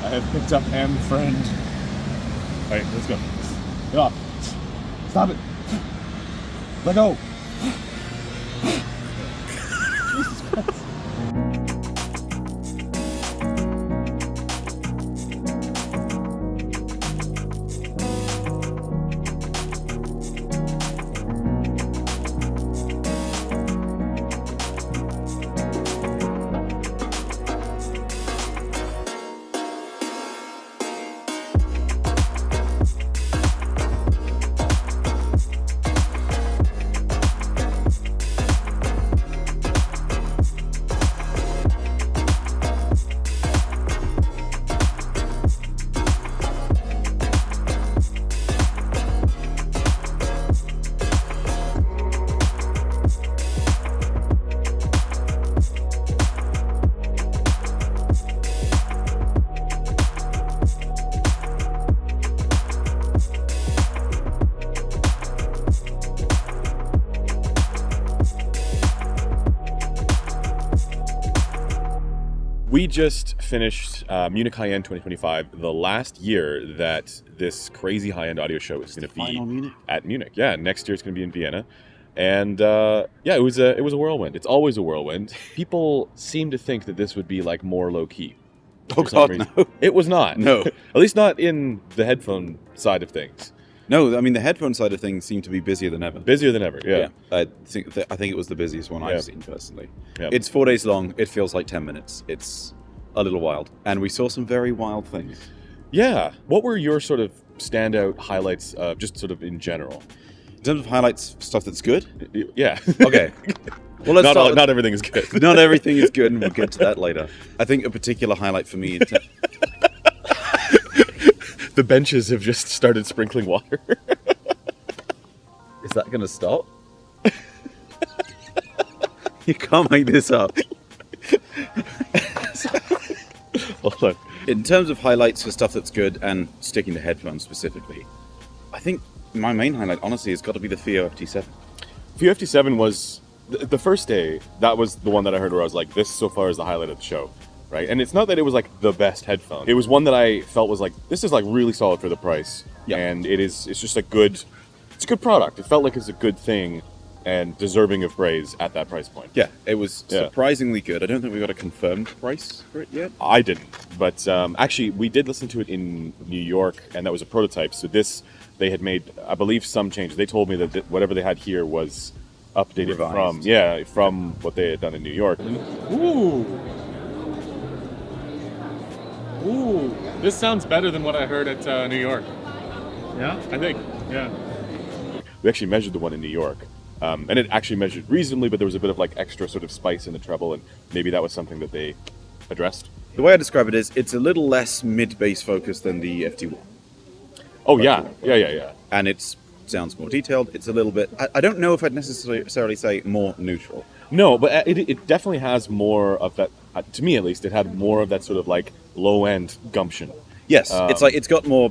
I have picked up M friend. Alright, let's go. Get off. Stop it. Let go. Jesus Christ. We just finished Munich High-End 2025, the last year that this crazy high-end audio show is going to be at Munich. Yeah, next year it's going to be in Vienna. And yeah, it was a whirlwind. It's always a whirlwind. People seem to think that this would be like more low-key. Oh God, no. It was not. No. At least not in the headphone side of things. No, I mean the headphone side of things seemed to be busier than ever. Busier than ever, yeah. I think it was the busiest one I've seen personally. Yeah. It's 4 days long. It feels like 10 minutes. It's a little wild, and we saw some very wild things. Yeah. What were your sort of standout highlights, just sort of in general? In terms of highlights, stuff that's good. Yeah. Okay. Well, let's start. Not everything is good. Not everything is good, and we'll get to that later. I think a particular highlight for me. The benches have just started sprinkling water. Is that going to stop? You can't make this up. Hold on. In terms of highlights for stuff that's good and sticking to headphones specifically, I think my main highlight, honestly, has got to be the FiiO FT7. FiiO FT7 was the first day. That was the one that I heard where I was like, this so far is the highlight of the show. Right, and it's not that it was like the best headphone. It was one that I felt was like, this is like really solid for the price. Yeah. And it's just it's a good product. It felt like it's a good thing and deserving of praise at that price point. Yeah, it was surprisingly good. I don't think we got a confirmed price for it yet. I didn't, but actually we did listen to it in New York, and that was a prototype. So they had made, I believe, some changes. They told me that whatever they had here was updated Revised. from what they had done in New York. Ooh, this sounds better than what I heard at New York. Yeah? I think. Yeah. We actually measured the one in New York, and it actually measured reasonably, but there was a bit of like extra sort of spice in the treble, and maybe that was something that they addressed. The way I describe it is, it's a little less mid-bass focused than the FT1. Oh, yeah. And it sounds more detailed. It's a little bit, I don't know if I'd necessarily say more neutral. No, but it definitely has more of that, to me at least, it had more of that sort of like low-end gumption. Yes, it's like it's got more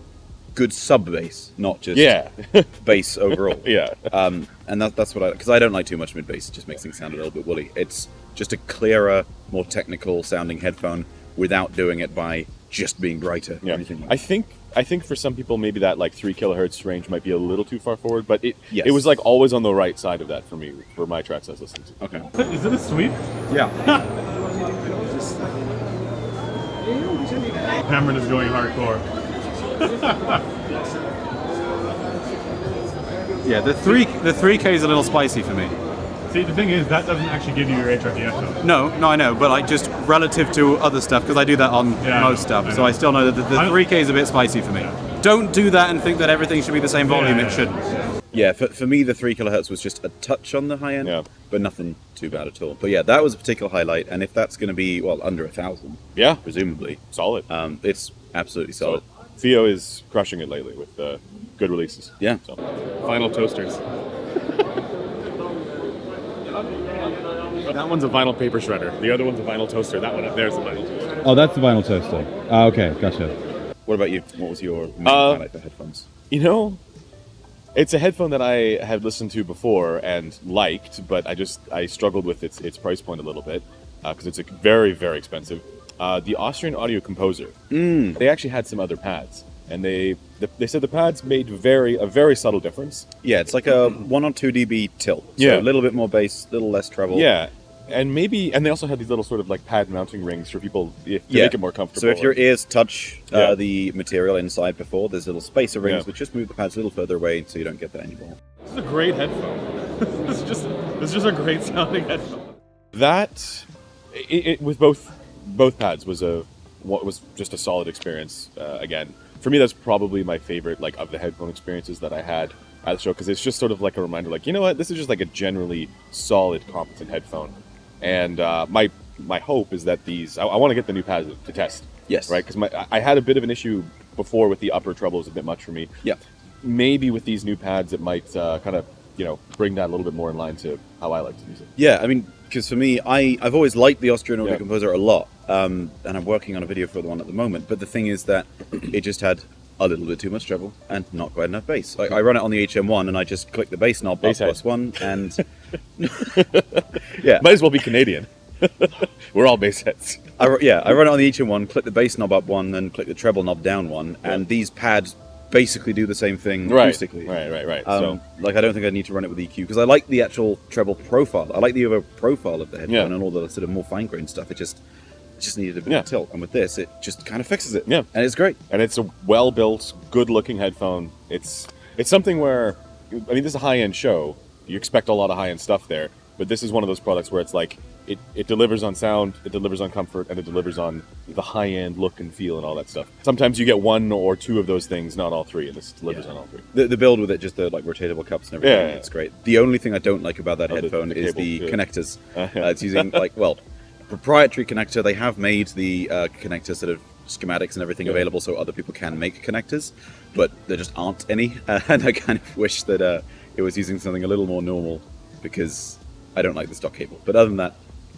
good sub-bass, not just bass overall. Yeah. And that's what because I don't like too much mid-bass. It just makes things sound a little bit woolly. It's just a clearer, more technical sounding headphone without doing it by just being brighter. Yeah. Or anything like I think for some people maybe that like 3 kilohertz range might be a little too far forward, but it was like always on the right side of that for me, for my tracks I was listening to. Okay. Is it a sweep? Yeah. Cameron is going hardcore. Yeah, the 3K is a little spicy for me. See, the thing is, that doesn't actually give you your HRDF though. No, I know, but like just relative to other stuff, because I do that on most stuff, so I still know that the 3K is a bit spicy for me. Yeah. Don't do that and think that everything should be the same volume, it shouldn't. Yeah, for me the 3 kilohertz was just a touch on the high end, but nothing too bad at all. But yeah, that was a particular highlight, and if that's going to be, well, under 1,000, presumably. Solid. It's absolutely solid. FiiO is crushing it lately with good releases. Yeah. So. Vinyl toasters. That one's a vinyl paper shredder. The other one's a vinyl toaster. That one up there is a vinyl toaster. Oh, that's the vinyl toaster. Okay, gotcha. What about you? What was your main highlight for headphones? You know, it's a headphone that I had listened to before and liked, but I struggled with its price point a little bit because it's very, very expensive. the Austrian Audio Composer. They actually had some other pads, and they said the pads made a very subtle difference. Yeah, it's like a 1 or 2 dB tilt. So Yeah. a little bit more bass, a little less treble. Yeah, and they also had these little sort of like pad mounting rings for people to make it more comfortable. So if your ears touch Yeah. the material inside before, there's little spacer rings Yeah. which just move the pads a little further away so you don't get that anymore. This is a great headphone. This is just a great sounding headphone. That it with both pads was just a solid experience. Again, for me, that's probably my favorite like of the headphone experiences that I had at the show, because it's just sort of like a reminder, like, you know what, this is just like a generally solid, competent headphone. And my hope is that these I want to get the new pads to test. Yes. Right, because I had a bit of an issue before with the upper treble. It was a bit much for me. Yeah. Maybe with these new pads, it might kind of bring that a little bit more in line to how I like to use it. Yeah, I mean, because for me, I've always liked the Austrian Audio Yeah. Composer a lot, and I'm working on a video for the one at the moment. But the thing is that it just had a little bit too much treble and not quite enough bass. I run it on the HM1 and I just click the bass knob Bass up head. +1 and yeah, Might as well be Canadian. We're all bass heads. I run it on the HM1, click the bass knob up 1, then click the treble knob down 1, and these pads basically do the same thing acoustically. Right. Like I don't think I need to run it with EQ because I like the actual treble profile. I like the overall profile of the headphone and all the sort of more fine-grained stuff. It just needed a bit of tilt, and with this, it just kind of fixes it. Yeah, and it's great. And it's a well-built, good-looking headphone. It's something where, I mean, this is a high-end show. You expect a lot of high-end stuff there, but this is one of those products where it's like it delivers on sound, it delivers on comfort, and it delivers on the high-end look and feel and all that stuff. Sometimes you get 1 or 2 of those things, not all 3, and this delivers on all 3. The build with it, just the like rotatable cups and everything, Yeah. it's great. The only thing I don't like about that Oh, the headphone is cable, the yeah. connectors. Yeah. It's using proprietary connector. They have made the connector sort of schematics and everything available so other people can make connectors, but there just aren't any. And I kind of wish that it was using something a little more normal, because I don't like the stock cable. But other than that,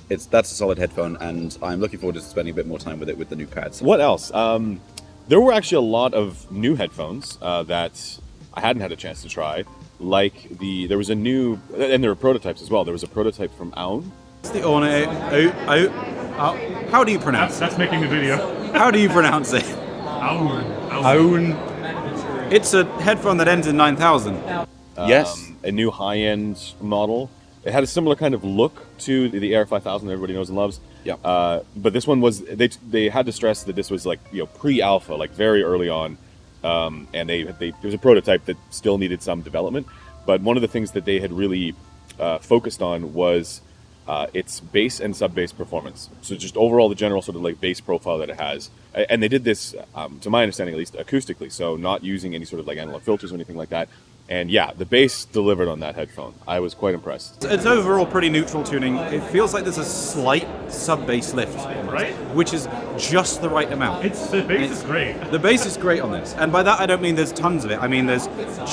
that's a solid headphone, and I'm looking forward to spending a bit more time with it with the new pads. What else? There were actually a lot of new headphones that I hadn't had a chance to try. Like there was a new, and there were prototypes as well. There was a prototype from Aune. It's the Aune. How do you pronounce it? That's making the video. How do you pronounce it? Aune. It's a headphone that ends in 9000. Yes. A new high-end model. It had a similar kind of look to the AR9000 everybody knows and loves. Yeah. But this one was, they had to stress that this was like, pre-alpha, like very early on. And there was a prototype that still needed some development. But one of the things that they had really focused on was its bass and sub-bass performance. So just overall the general sort of like bass profile that it has. And they did this, to my understanding at least, acoustically. So not using any sort of like analog filters or anything like that. And yeah, the bass delivered on that headphone. I was quite impressed. It's overall pretty neutral tuning. It feels like there's a slight sub-bass lift, Right? which is just the right amount. The bass is great. The bass is great on this, and by that I don't mean there's tons of it. I mean there's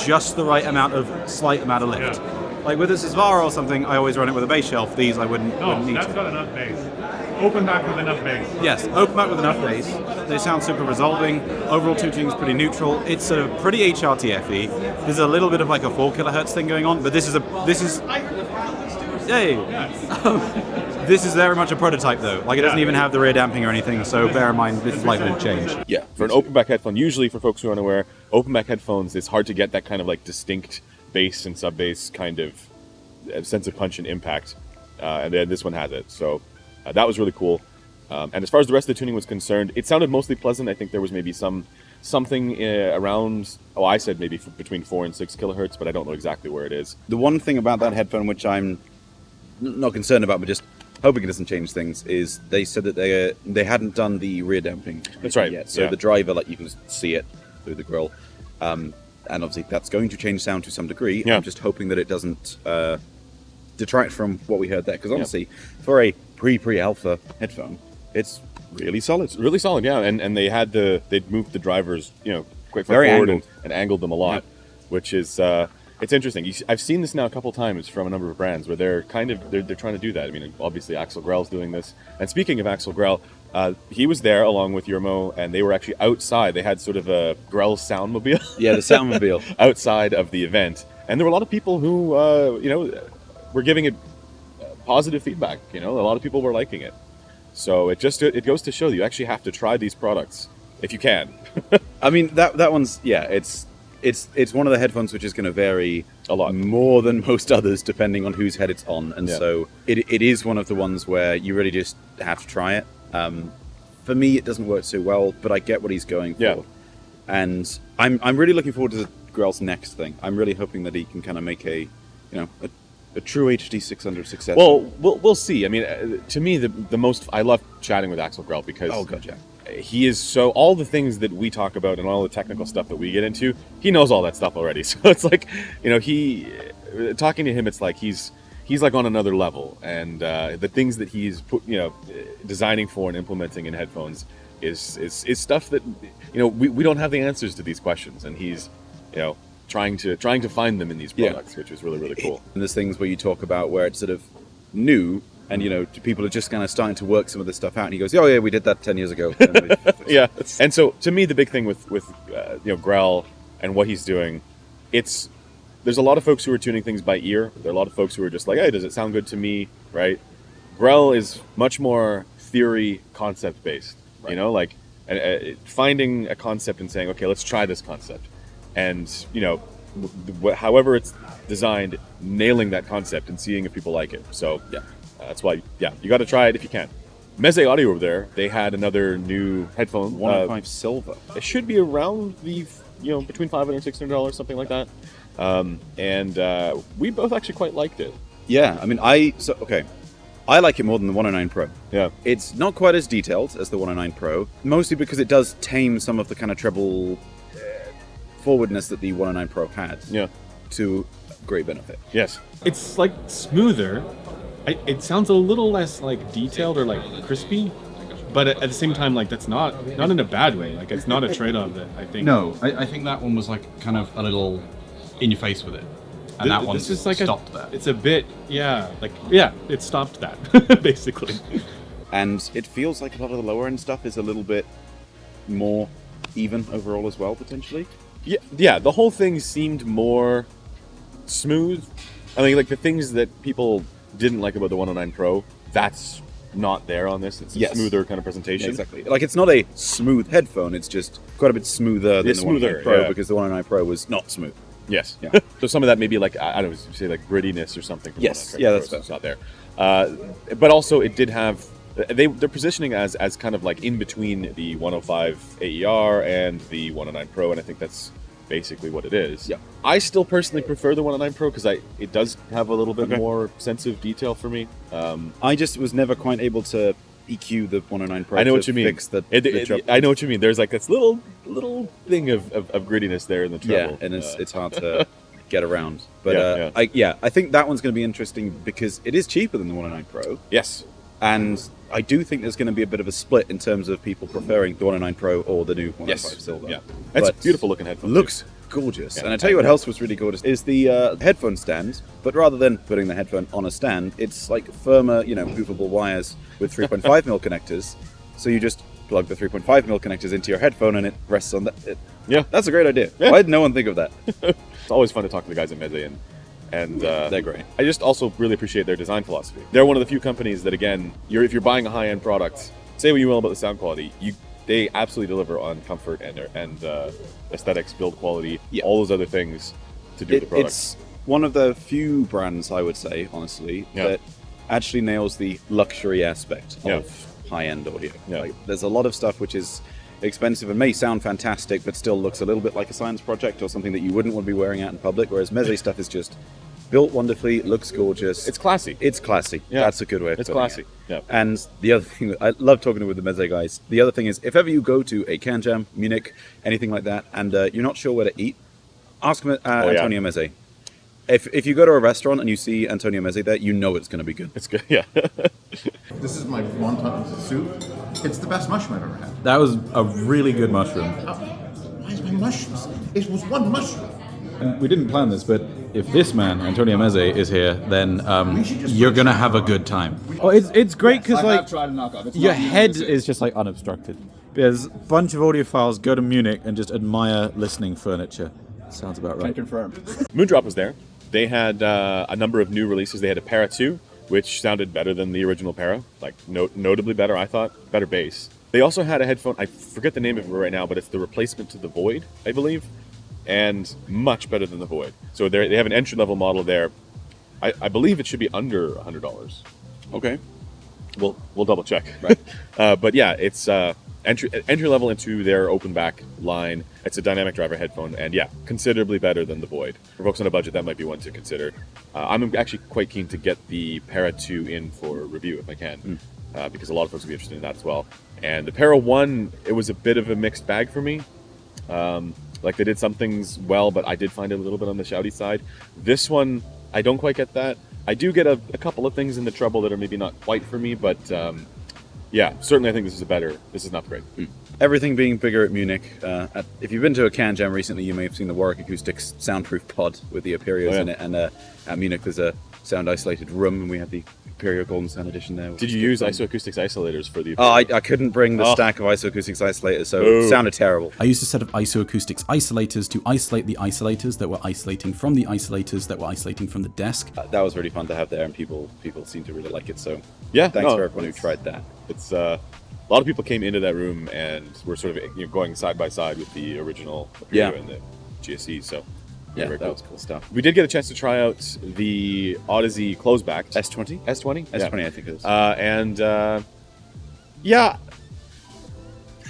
just the right amount of slight amount of lift. Yeah. Like with a Svara or something, I always run it with a bass shelf. These I wouldn't need That's to. got enough bass. Open back with enough bass. Yes, open up with enough bass. They sound super resolving. Overall tuning is pretty neutral. It's sort of pretty HRTF-y. There's a little bit of like a 4 kilohertz thing going on, but this is yay. This is very much a prototype though. Like it doesn't even have the rear damping or anything, so bear in mind this is likely to change. Yeah. For an open back headphone, usually for folks who are unaware, open back headphones, it's hard to get that kind of like distinct bass and sub-bass kind of sense of punch and impact. And then this one has it. So that was really cool. And as far as the rest of the tuning was concerned, it sounded mostly pleasant. I think there was maybe something around, I said maybe between 4 and 6 kilohertz, but I don't know exactly where it is. The one thing about that headphone which I'm not concerned about, but just hoping it doesn't change things, is they said that they hadn't done the rear damping. That's right, Yet. So yeah. the driver, like you can see it through the Grell, and obviously that's going to change sound to some degree. Yeah. I'm just hoping that it doesn't detract from what we heard there, because honestly, for a pre-alpha headphone, it's really solid. It's really solid, yeah. And they'd moved the drivers, quite far Very forward angled. and angled them a lot, which is it's interesting. I've seen this now a couple times from a number of brands where they're trying to do that. I mean, obviously Axel Grell's doing this. And speaking of Axel Grell, he was there along with Yermo, and they were actually outside. They had sort of a Grell soundmobile. Yeah, the soundmobile. outside of the event, and there were a lot of people who were giving it positive feedback. A lot of people were liking it. So it goes to show that you actually have to try these products if you can. I mean, that one's, it's one of the headphones which is going to vary A lot. more than most others depending on whose head it's on, and Yeah. so it is one of the ones where you really just have to try it. For me, it doesn't work so well, but I get what he's going for. Yeah. And I'm really looking forward to Grell's next thing. I'm really hoping that he can kind of make a true HD 600 success. Well, we'll see. I mean, to me, the most I love chatting with Axel Grell because he is so all the things that we talk about and all the technical stuff that we get into, he knows all that stuff already. So it's like, he talking to him, it's like he's like on another level, and the things that he's designing for and implementing in headphones is stuff that we don't have the answers to these questions, and he's trying to find them in these products, which is really, really cool. And there's things where you talk about where it's sort of new, and people are just kind of starting to work some of this stuff out, and he goes, "Oh yeah, we did that 10 years ago." Yeah, and so to me, the big thing with Grell and what he's doing, there's a lot of folks who are tuning things by ear. There are a lot of folks who are just like, "Hey, does it sound good to me?" Right? Grell is much more theory, concept based. Right. Finding a concept and saying, "Okay, let's try this concept," and however it's designed, nailing that concept and seeing if people like it. So that's why you got to try it if you can. Meze Audio over there, they had another new headphone, 105 SILVA. It should be around the between $500 and $600, something like that. And we both actually quite liked it. Yeah, I mean, I like it more than the 109 Pro. Yeah. It's not quite as detailed as the 109 Pro, mostly because it does tame some of the kind of treble forwardness that the 109 Pro had. Yeah. To great benefit. Yes. It's like smoother. It sounds a little less like detailed or like crispy, but at the same time, like that's not in a bad way. Like it's not a trade-off that I think. No, I think that one was like kind of a little in your face with it. And that one stopped that. It's a bit, it stopped that, basically. And it feels like a lot of the lower end stuff is a little bit more even overall as well, potentially. Yeah, the whole thing seemed more smooth. I mean, like the things that people didn't like about the 109 Pro, that's not there on this. It's a smoother kind of presentation. Yeah, exactly. Like it's not a smooth headphone, it's just quite a bit smoother than the 109 Pro because the 109 Pro was not smooth. Yes. Yeah. So some of that maybe like, I don't know, say like grittiness or something. From yes. Yeah, that's it's not there. But also it did have, they're positioning as kind of like in between the 105 AER and the 109 Pro, and I think that's basically what it is. Yeah. I still personally prefer the 109 Pro because it does have a little bit more sense of detail for me. I just was never quite able to EQ the 109 Pro. I know what you mean. Fix I know what you mean. There's like this little thing of grittiness there in the treble. Yeah, and it's hard to get around. But I think that one's going to be interesting because it is cheaper than the 109 Pro. Yes. And I do think there's going to be a bit of a split in terms of people preferring the 109 Pro or the new 105 SILVA. Yeah, it's a beautiful looking headphone. Looks gorgeous. And I tell you what else was really gorgeous is the headphone stand. But rather than putting the headphone on a stand, it's like firmer, movable wires with 3.5mm connectors. So you just plug the 3.5mm connectors into your headphone and it rests on that. Yeah, that's a great idea. Yeah. Why did no one think of that? It's always fun to talk to the guys at Meze, and they're great. I just also really appreciate their design philosophy. They're one of the few companies that, again, if you're buying a high-end product, say what you will about the sound quality, they absolutely deliver on comfort and aesthetics, build quality, all those other things to do the product. It's one of the few brands, I would say, honestly, that actually nails the luxury aspect of high-end audio. Yeah. Like, there's a lot of stuff which is expensive and may sound fantastic, but still looks a little bit like a science project or something that you wouldn't want to be wearing out in public, whereas Meze stuff is just built wonderfully, looks gorgeous. It's classy. It's classy. Yeah. That's a good way of putting classy. it. Yeah. And the other thing, I love talking with the Meze guys, the other thing is, if ever you go to a Can Jam, Munich, anything like that, and you're not sure where to eat, ask Antonio Meze. If you go to a restaurant and you see Antonio Meze there, you know it's going to be good. It's good, yeah. This is my wonton soup. It's the best mushroom I've ever had. That was a really good mushroom. Why is my mushrooms? It was one mushroom. And we didn't plan this, but if this man, Antonio Meze, is here, then you're going to have a good time. Oh, it's great because I've tried to knock off. your head is just like unobstructed. There's a bunch of audiophiles go to Munich and just admire listening furniture. Sounds about right. Can confirm. Moondrop was there. They had a number of new releases. They had a Para 2, which sounded better than the original Para, like notably better, I thought. Better bass. They also had a headphone, I forget the name of it right now, but it's the replacement to the Void, I believe, and much better than the Void. So they have an entry-level model there. I believe it should be under $100. Okay. We'll double check. Right. But yeah, it's entry level into their open back line. It's a dynamic driver headphone, and yeah, considerably better than the Void. For folks on a budget, that might be one to consider. I'm actually quite keen to get the Para 2 in for review if I can, because a lot of folks will be interested in that as well. And the Para 1, it was a bit of a mixed bag for me. Like they did some things well, but I did find it a little bit on the shouty side. This one, I don't quite get that. I do get a couple of things in the treble that are maybe not quite for me, but yeah, certainly I think this is not great. Everything being bigger at Munich. If you've been to a Can Jam recently, you may have seen the Warwick Acoustics soundproof pod with the Imperios in it. And at Munich, there's a sound isolated room, and we had the Imperio Golden Sound Edition there. Did you use IsoAcoustics isolators for the? Oh, I couldn't bring the stack of IsoAcoustics isolators, so it sounded terrible. I used a set of IsoAcoustics isolators to isolate the isolators that were isolating from the isolators that were isolating from the desk. That was really fun to have there, and people seem to really like it. So yeah, thanks for everyone who tried that. It's a lot of people came into that room and were sort of going side by side with the original Imperio and the GSE. So yeah, very that was cool stuff. We did get a chance to try out the Audeze closeback S20. S20, I think it is. And yeah,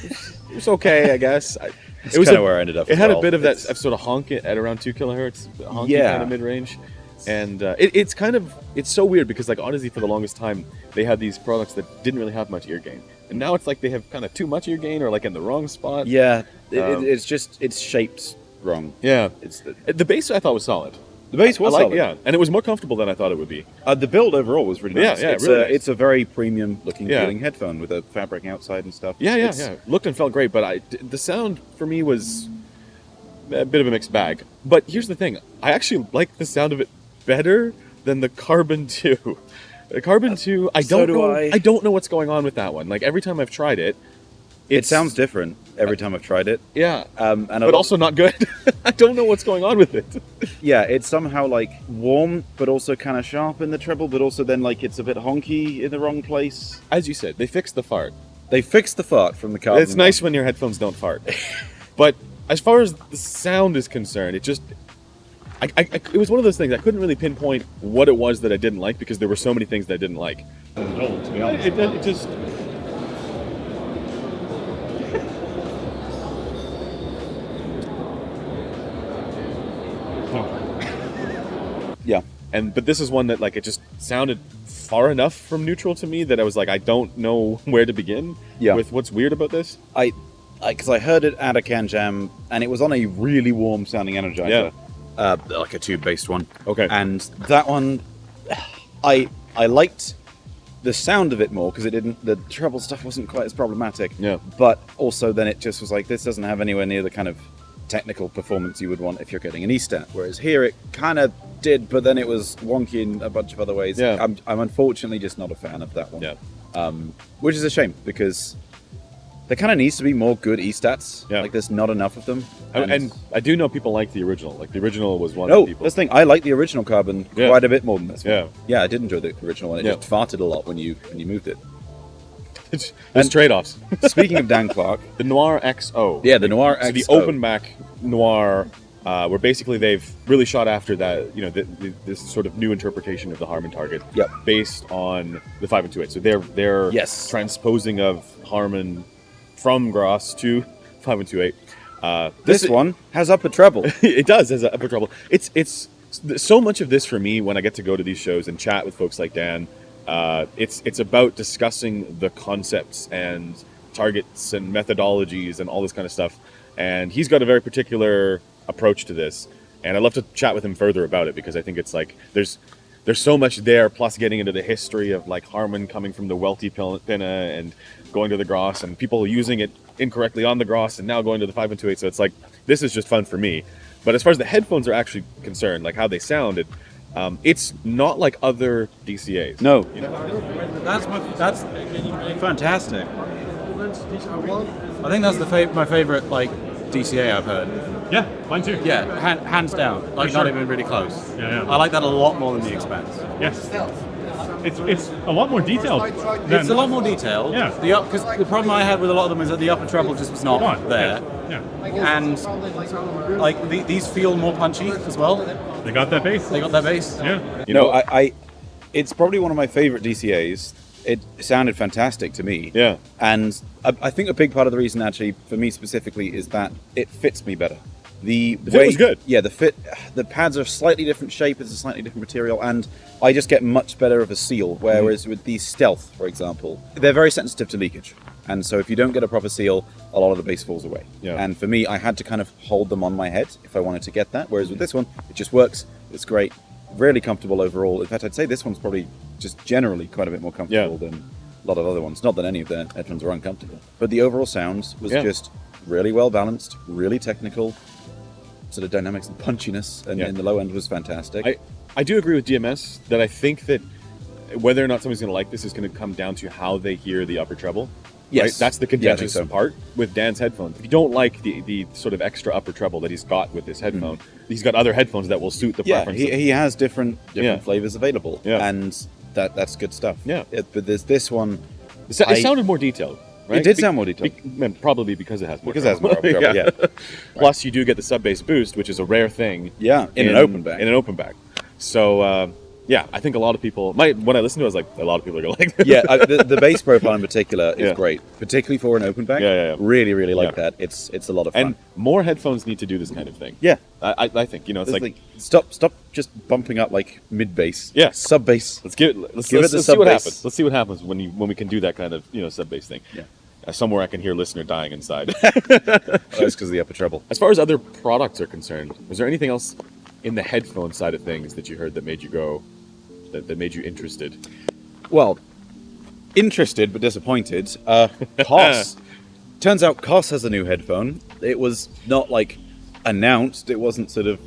it was okay, I guess. It was kind of where I ended up. It had a bit of that sort of honk at around 2 kilohertz, honky kind of mid range. And it's so weird because like Audeze for the longest time they had these products that didn't really have much ear gain, and now it's like they have kind of too much ear gain or like in the wrong spot. Yeah, it's shaped wrong. Yeah, the bass I thought was solid. The bass was solid. Yeah, and it was more comfortable than I thought it would be. The build overall was really nice. Yeah, it's really nice. It's a very premium looking feeling headphone with a fabric outside and stuff. Yeah. Looked and felt great, but the sound for me was a bit of a mixed bag. But here's the thing: I actually like the sound of it better than the Carbon 2. The Carbon 2, I don't know what's going on with that one. Like every time I've tried it, it sounds different every time I've tried it. Yeah, but also not good. I don't know what's going on with it. Yeah, it's somehow like warm, but also kind of sharp in the treble, but also then like it's a bit honky in the wrong place. As you said, they fixed the fart. They fixed the fart from the Carbon. It's nice when your headphones don't fart. But as far as the sound is concerned, it just... it was one of those things, I couldn't really pinpoint what it was that I didn't like because there were so many things that I didn't like. No, to be honest. It just... Yeah. But this is one that like it just sounded far enough from neutral to me that I was like, I don't know where to begin with what's weird about this. Because I heard it at a Can Jam, and it was on a really warm sounding Energizer. Like a tube-based one. Okay. And that one, I liked the sound of it more because the treble stuff wasn't quite as problematic. Yeah. But also then it just was like, this doesn't have anywhere near the kind of technical performance you would want if you're getting an E-stat. Whereas here it kind of did, but then it was wonky in a bunch of other ways. Yeah. I'm unfortunately just not a fan of that one. Yeah. Which is a shame because there kind of needs to be more good E-stats. Yeah. Like there's not enough of them. And I do know people like the original. Like the original was one of of the people. That's the thing. I like the original Carbon quite a bit more than this one. Yeah. Yeah, I did enjoy the original one. It just farted a lot when you moved it. There's trade-offs. Speaking of Dan Clark, the Noir XO. Yeah, the Noir XO. The open back Noir, where basically they've really shot after that, this sort of new interpretation of the Harman target, based on the 5 and 2/8. So they're transposing of Harman from Gross to 5 and 2/8. This one has upper treble. It does has upper treble. It's so much of this for me when I get to go to these shows and chat with folks like Dan. It's about discussing the concepts and targets and methodologies and all this kind of stuff. And he's got a very particular approach to this. And I'd love to chat with him further about it because I think it's like there's so much there, plus getting into the history of like Harman coming from the Welty pinna and going to the Gross and people using it incorrectly on the Gross and now going to the 5 and 2/8. So it's like, this is just fun for me. But as far as the headphones are actually concerned, like how they sounded, it's not like other DCAs. No. That's fantastic. I think that's my favorite like DCA I've heard. Yeah, mine too. Yeah, hands down. Like not even really close. Yeah. I like that a lot more than the Expanse. Yes. it's a lot more detailed. It's a lot more detailed. Yeah. Because the problem I had with a lot of them is that the upper treble just was not there. Yeah. And like these feel more punchy as well. They got that bass. They got that bass. Yeah. You know, I it's probably one of my favorite DCAs. It sounded fantastic to me. Yeah. And I think a big part of the reason, actually, for me specifically, is that it fits me better. The fit was good. Yeah, the pads are a slightly different shape, it's a slightly different material, and I just get much better of a seal. Whereas with these Stealth, for example, they're very sensitive to leakage. And so if you don't get a proper seal, a lot of the bass falls away. Yeah. And for me, I had to kind of hold them on my head if I wanted to get that. Whereas with this one, it just works, it's great, really comfortable overall. In fact, I'd say this one's probably just generally quite a bit more comfortable than a lot of other ones. Not that any of the headphones are uncomfortable, but the overall sound was just really well balanced, really technical, sort of dynamics and punchiness, and in the low end was fantastic. I do agree with DMS that I think that whether or not somebody's going to like this is going to come down to how they hear the upper treble. Yes. Right? That's the contentious so. part with Dan's headphones. If you don't like the sort of extra upper treble that he's got with this headphone, he's got other headphones that will suit the preference. He has different flavors available, and that's good stuff. Yeah. But there's this one. It sounded more detailed. Right? It did sound more detailed. Probably because it has more treble. It has more treble, yeah. Plus, you do get the sub bass boost, which is a rare thing. Yeah, in an open bag. In an open bag. So, yeah, I think a lot of people. When I listened to it, I was like, a lot of people are going to like this. Yeah, the bass profile in particular is great, particularly for an open bag. Yeah. Really, really like that. It's a lot of fun. And more headphones need to do this kind of thing. Yeah, I think it's like stop just bumping up like mid bass. Yeah, sub bass. Let's see what happens. Let's see what happens when we can do that kind of sub bass thing. Yeah. Somewhere I can hear listener dying inside. That's because of the upper treble. As far as other products are concerned, was there anything else in the headphone side of things that you heard that made you go, that made you interested? Well, interested but disappointed. Koss. Turns out Koss has a new headphone. It was not like announced. It wasn't sort of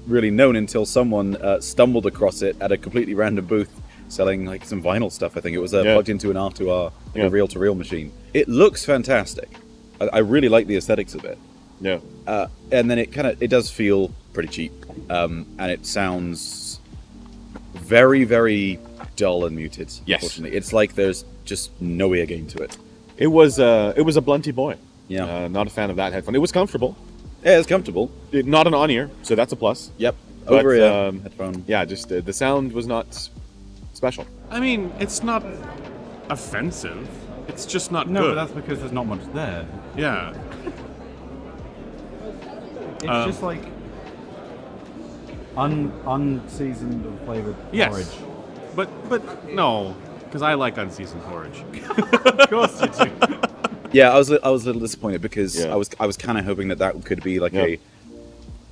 really known until someone stumbled across it at a completely random booth selling like some vinyl stuff. I think it was plugged into an R2R, like a reel-to-reel machine. It looks fantastic. I really like the aesthetics of it. Yeah. And then it does feel pretty cheap, and it sounds very, very dull and muted. Yes. Unfortunately, it's like there's just no ear gain to it. It was a blunty boy. Yeah. Not a fan of that headphone. It was comfortable. Yeah, it's comfortable. Not an on-ear, so that's a plus. Yep. But, Over-ear headphone. Yeah, just the sound was not special. I mean, it's not offensive. It's just not No, good. but that's because there's not much there. Yeah. It's just like unseasoned or flavored porridge. But no, because I like unseasoned porridge. Of course you do. Yeah, I was a little disappointed because I was kind of hoping that could be like a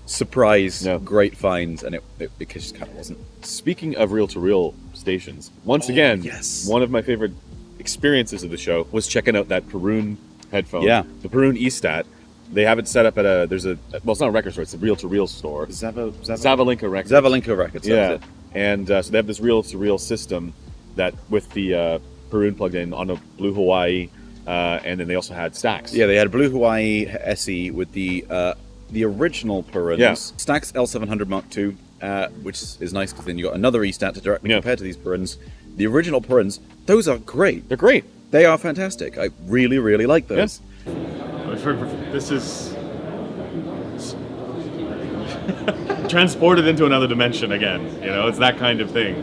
surprise great find, and it just kind of wasn't. Speaking of reel-to-reel stations, once again, one of my favorite experiences of the show was checking out that Perun headphone. Yeah. The Perun E-Stat. They have it set up at it's not a record store, it's a reel-to-reel store. Zavalinka Records. Zavalinka Records, that's it. And so they have this reel-to-reel system that with the Perun plugged in on a Blue Hawaii, and then they also had Stax. Yeah, they had Blue Hawaii SE with the original Peruns. Yeah. Stax L700 Mark II, which is nice because then you got another E-Stat to directly compare to these Peruns. The original Peruns, those are great. They're great. They are fantastic. I really, really like those. This is transported into another dimension again. It's that kind of thing.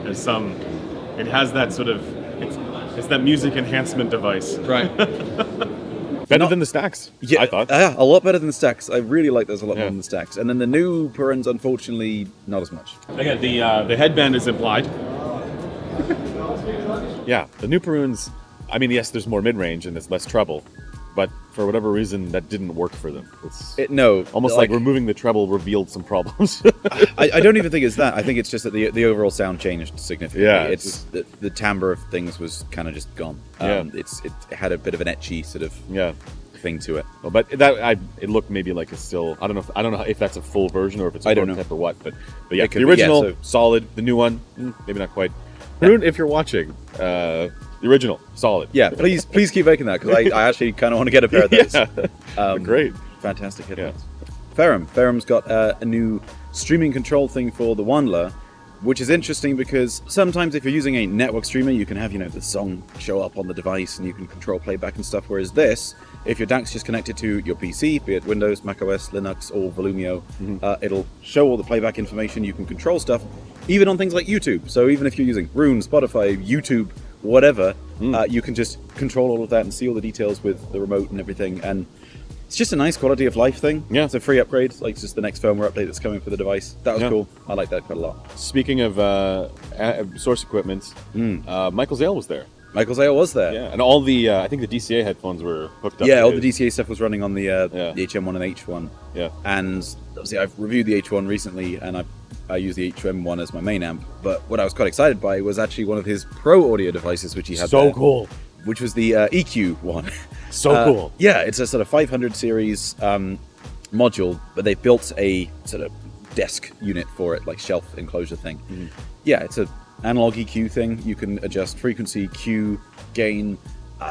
It has that sort of, it's that music enhancement device. Right. Better than the Stax, I thought. Yeah, a lot better than the Stax. I really like those a lot more than the Stax. And then the new Peruns, unfortunately, not as much. Again, the headband is implied. Yeah, the new Peruns, I mean, yes, there's more mid-range and there's less treble, but for whatever reason, that didn't work for them. Almost like removing the treble revealed some problems. I don't even think it's that. I think it's just that the overall sound changed significantly. Yeah, it's the timbre of things was kind of just gone. It had a bit of an etchy sort of thing to it. Well, but it looked maybe like it's still. I don't know if that's a full version or if it's a prototype or what. But yeah, the original solid. The new one maybe not quite. Perun, if you're watching, the original solid. Yeah, please keep making that because I actually kind of want to get a pair of those. They're great, fantastic headphones. Ferrum's got a new streaming control thing for the Wandler, which is interesting because sometimes if you're using a network streamer, you can have, the song show up on the device and you can control playback and stuff. Whereas this, if your DAC's just connected to your PC, be it Windows, macOS, Linux, or Volumio, it'll show all the playback information. You can control stuff, even on things like YouTube. So even if you're using Rune, Spotify, YouTube, whatever, you can just control all of that and see all the details with the remote and everything. And it's just a nice quality of life thing. Yeah. It's a free upgrade, like just the next firmware update that's coming for the device. That was cool. I like that quite a lot. Speaking of source equipment, Michael Zähl was there. Michael Zähl was there. Yeah, and all the, I think the DCA headphones were hooked up. Yeah, to all his. the DCA stuff was running on the HM1 and H1. Yeah. And obviously I've reviewed the H1 recently, and I use the HM1 as my main amp. But what I was quite excited by was actually one of his pro audio devices, which he had So there, cool. which was the EQ one. So cool. Yeah, it's a sort of 500 series module, but they built a sort of desk unit for it, like shelf enclosure thing. Yeah, it's an analog EQ thing. You can adjust frequency, Q, gain.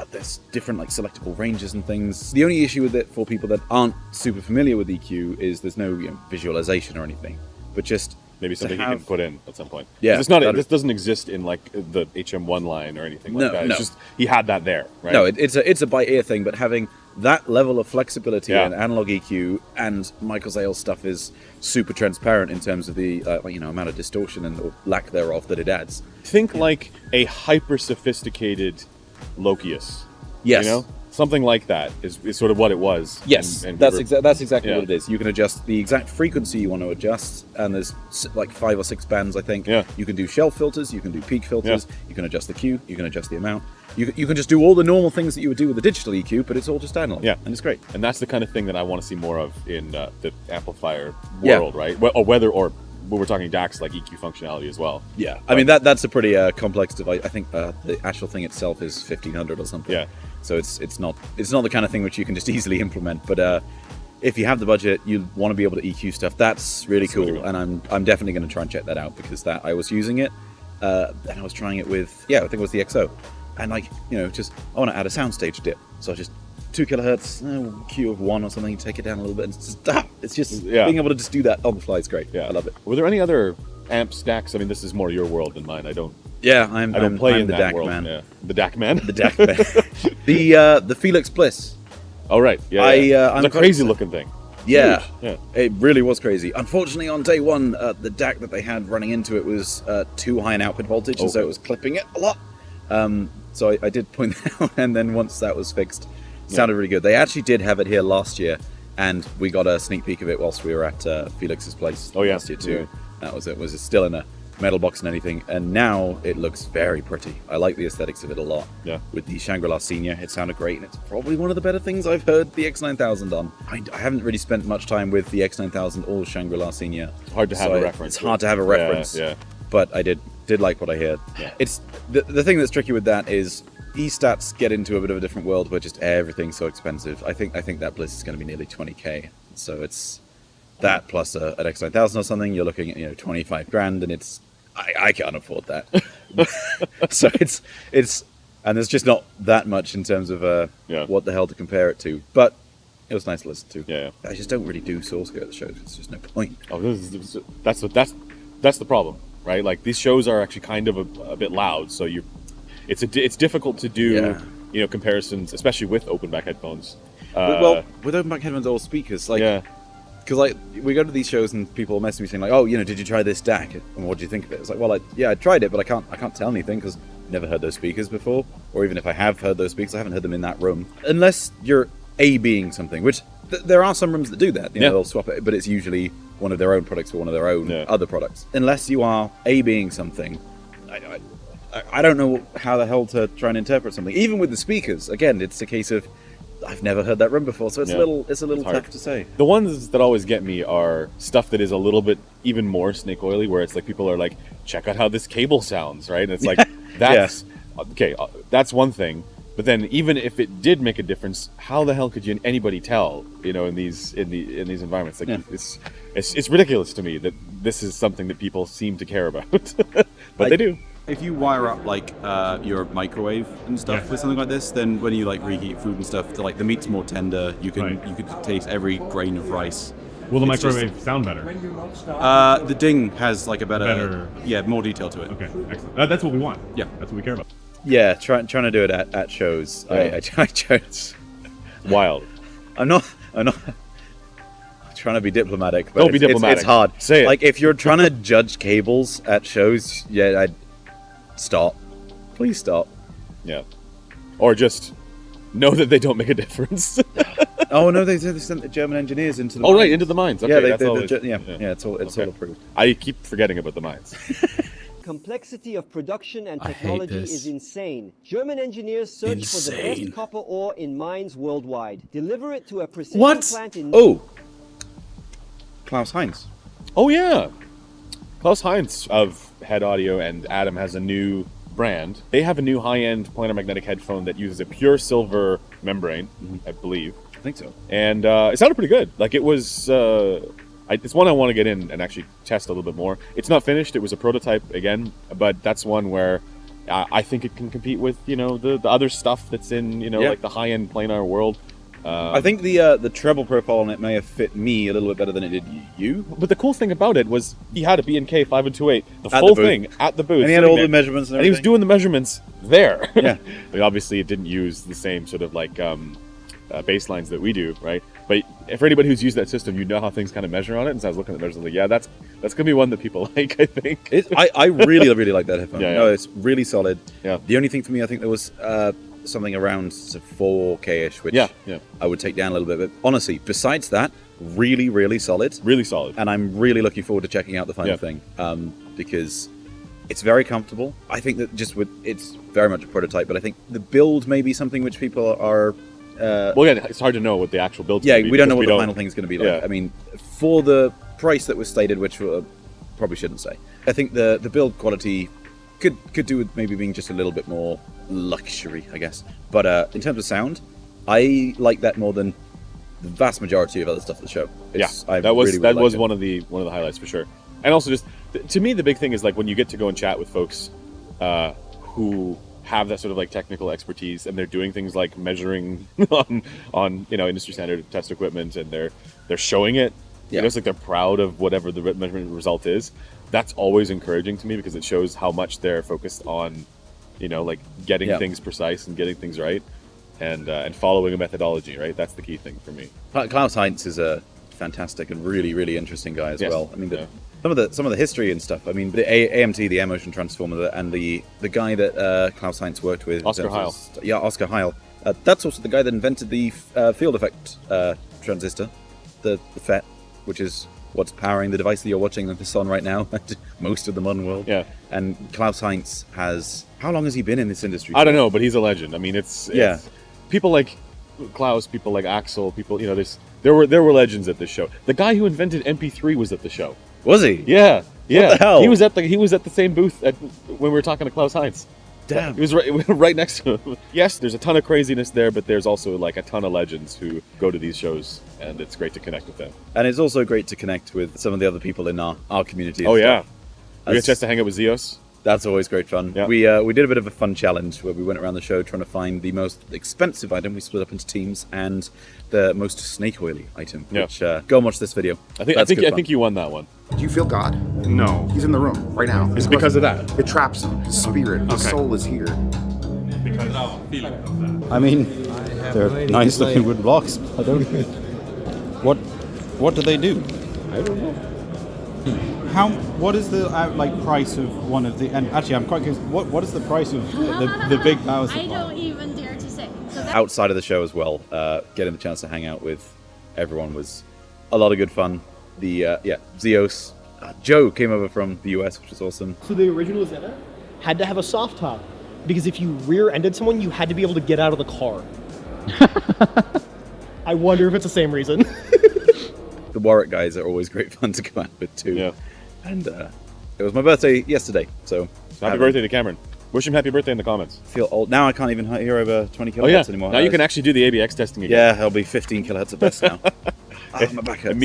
There's different like selectable ranges and things. The only issue with it for people that aren't super familiar with EQ is there's no visualization or anything, but just maybe something you can put in at some point. Yeah, it's not. This doesn't exist in like the HM1 line or anything like that. It's just he had that there, right? No, it's a by ear thing, but having that level of flexibility and analog EQ and Michael Zähl's stuff is super transparent in terms of the amount of distortion and or lack thereof that it adds. Think like a hyper sophisticated Lokius. Yes. Something like that is sort of what it was. Yes, and that's exactly what it is. You can adjust the exact frequency you want to adjust, and there's like 5 or 6 bands, I think. Yeah. You can do shelf filters, you can do peak filters, you can adjust the Q, you can adjust the amount. You can just do all the normal things that you would do with a digital EQ, but it's all just analog. Yeah. And it's great. And that's the kind of thing that I want to see more of in the amplifier world, right? Or when we're talking DACs, like EQ functionality as well. Yeah. I mean, that's a pretty complex device. I think the actual thing itself is 1500 or something. Yeah. So it's not the kind of thing which you can just easily implement. But if you have the budget, you want to be able to EQ stuff. That's really cool, and I'm definitely going to try and check that out because I was using it, and I was trying it with I think it was the XO, and just I want to add a soundstage dip, so I just 2 kilohertz, Q of 1 or something, take it down a little bit, and it's just being able to just do that on the fly is great. Yeah, I love it. Were there any other amp stacks? I mean, this is more your world than mine. I don't play in the that DAC world. man. Yeah. The DAC man. The DAC man. the Feliks Bliss. Oh right, it's a crazy looking thing. Yeah. Huge. Yeah, it really was crazy. Unfortunately, on day one, the DAC that they had running into it was too high an output voltage, and so it was clipping it a lot. So I did point that out, and then once that was fixed, it sounded really good. They actually did have it here last year, and we got a sneak peek of it whilst we were at Feliks's place last year too. That was it. Was still in a metal box and anything, and now it looks very pretty. I like the aesthetics of it a lot. Yeah. With the Shangri-La Senior, it sounded great, and it's probably one of the better things I've heard the X9000 on. I haven't really spent much time with the X9000 or Shangri-La Senior. It's hard to have a reference. It's hard to have a reference. Yeah. But I did like what I heard. Yeah. It's the thing that's tricky with that is E-stats get into a bit of a different world where just everything's so expensive. I think that Bliss is going to be nearly 20k. So it's that plus an X9000 or something. You're looking at 25 grand, and it's I can't afford that. So it's and there's just not that much in terms of what the hell to compare it to. But it was nice to listen to. Yeah. I just don't really do source code at the shows. It's just no point. Oh, that's the problem, right? Like these shows are actually kind of a bit loud, so it's difficult to do comparisons, especially with open back headphones. Well, with open back headphones, all speakers, because we go to these shows and people message me saying like, oh, did you try this DAC and what do you think of it? It's like, well, I tried it, but I can't tell anything because I've never heard those speakers before, or even if I have heard those speakers, I haven't heard them in that room. Unless you're A-Bing something, which there are some rooms that do that. They'll swap it, but it's usually one of their own products for one of their own other products. Unless you are A-Bing something, I don't know how the hell to try and interpret something. Even with the speakers, again, it's a case of I've never heard that room before, so it's a little tough to say. The ones that always get me are stuff that is a little bit even more snake oily, where it's like people are like, check out how this cable sounds, right? And it's like that's okay, that's one thing. But then even if it did make a difference, how the hell could anybody tell? In these environments, like it's ridiculous to me that this is something that people seem to care about, but they do. If you wire up your microwave and stuff with something like this, then when you reheat food and stuff, the meat's more tender. You can taste every grain of rice. Will the It's just- microwave sound better? The ding has like a better, more detail to it. Okay, excellent. That's what we want. Yeah. That's what we care about. Yeah, trying to do it at shows. Yeah. I chose. Wild. I'm not trying to be diplomatic, but Don't be diplomatic. It's hard. Say it. Like if you're trying to judge cables at shows, I'd stop. Please stop. Yeah. Or just know that they don't make a difference. Oh no, they sent the German engineers into the Oh, mines. right, into the mines. Okay, yeah, that's all it- it's all Okay. approved. I keep forgetting about the mines. Complexity of production and I hate technology this. is insane. German engineers search for the Insane. best copper ore in mines worldwide. Deliver it to a precision What? plant in... Oh, Klaus Heinz. Oh, yeah. Klaus Heinz of Head Audio and Adam has a new brand. They have a new high-end planar magnetic headphone that uses a pure silver membrane, I believe. I think so. And it sounded pretty good. Like it was... it's one I want to get in and actually test a little bit more. It's not finished. It was a prototype again, but that's one where I think it can compete with, the other stuff that's in, like the high-end planar world. I think the treble profile on it may have fit me a little bit better than it did you. But the cool thing about it was he had a B&K 5 and 2.8, the At full the booth. thing at the booth. And he had sitting all there. the measurements and And he was everything. doing the measurements there. Yeah. Like, obviously, it didn't use the same sort of like baselines that we do, right? But for anybody who's used that system, you know how things kind of measure on it. And so I was looking at the measures, like, yeah, that's going to be one that people like, I think. I really, really like that headphone. Yeah, No, yeah. it's really solid. Yeah. The only thing for me, I think there was something around 4K-ish, which Yeah. I would take down a little bit. But honestly, besides that, really, really solid. Really solid. And I'm really looking forward to checking out the final Yeah. thing because it's very comfortable. I think that it's very much a prototype, but I think the build may be something which people are... well, yeah, it's hard to know what the actual build's Yeah, going to be. we don't know because what the final thing is going to be like. Yeah. I mean, for the price that was stated, which probably shouldn't say, I think the build quality could do with maybe being just a little bit more luxury, I guess. But in terms of sound, I like that more than the vast majority of other stuff at the show. That was one of the highlights for sure. And also, just to me, the big thing is like when you get to go and chat with folks who have that sort of like technical expertise, and they're doing things like measuring on industry standard test equipment, and they're showing it. Yeah. It's like they're proud of whatever the measurement result is. That's always encouraging to me because it shows how much they're focused on, like getting things precise and getting things right, and following a methodology. Right, that's the key thing for me. Klaus Heinz is a fantastic and really, really interesting guy as Yes. well. I mean, Yeah. some of the history and stuff. I mean, the AMT, the air motion transformer, and the guy that Klaus Heinz worked with, Oscar Heil. Oscar Heil. That's also the guy that invented the field effect transistor, the FET, which is what's powering the device that you're watching this on right now. Most of the modern world. Yeah. And Klaus Heinz has... How long has he been in this industry? I don't know, but he's a legend. I mean, it's Yeah. people like Klaus, people like Axel, people, there were legends at this show. The guy who invented MP3 was at the show. Was he? Yeah, yeah. What the hell? He was at the same booth when we were talking to Klaus Heinz. Damn. He was right next to him. Yes, there's a ton of craziness there, but there's also like a ton of legends who go to these shows, and it's great to connect with them. And it's also great to connect with some of the other people in our community. Oh and yeah, stuff. we got a chance to hang out with Zeos. That's always great fun. Yeah. We did a bit of a fun challenge where we went around the show trying to find the most expensive item. We split up into teams, and the most snake oily item. Yeah. Which go and watch this video. I think you won that one. Do you feel God? No. He's in the room right now. It's because of that. It traps him. His spirit, his soul is here. Because of that. I mean, they're nice looking wooden blocks. I don't. What do they do? I don't know. What is the price of one of the? And actually, I'm quite curious. What is the price of the big power supply? I don't even dare to say. So Outside of the show as well, getting the chance to hang out with everyone was a lot of good fun. The Zeos, Joe came over from the US, which was awesome. So the original Zeta had to have a soft top because if you rear-ended someone, you had to be able to get out of the car. I wonder if it's the same reason. The Warwick guys are always great fun to go out with too. Yeah. And it was my birthday yesterday, so Happy birthday to Cameron. Wish him happy birthday in the comments. Feel old now. I can't even hear over 20 kilohertz Oh yeah. anymore. Now you can actually do the ABX testing again. Yeah, it'll be 15 kilohertz at best now. My back hurts.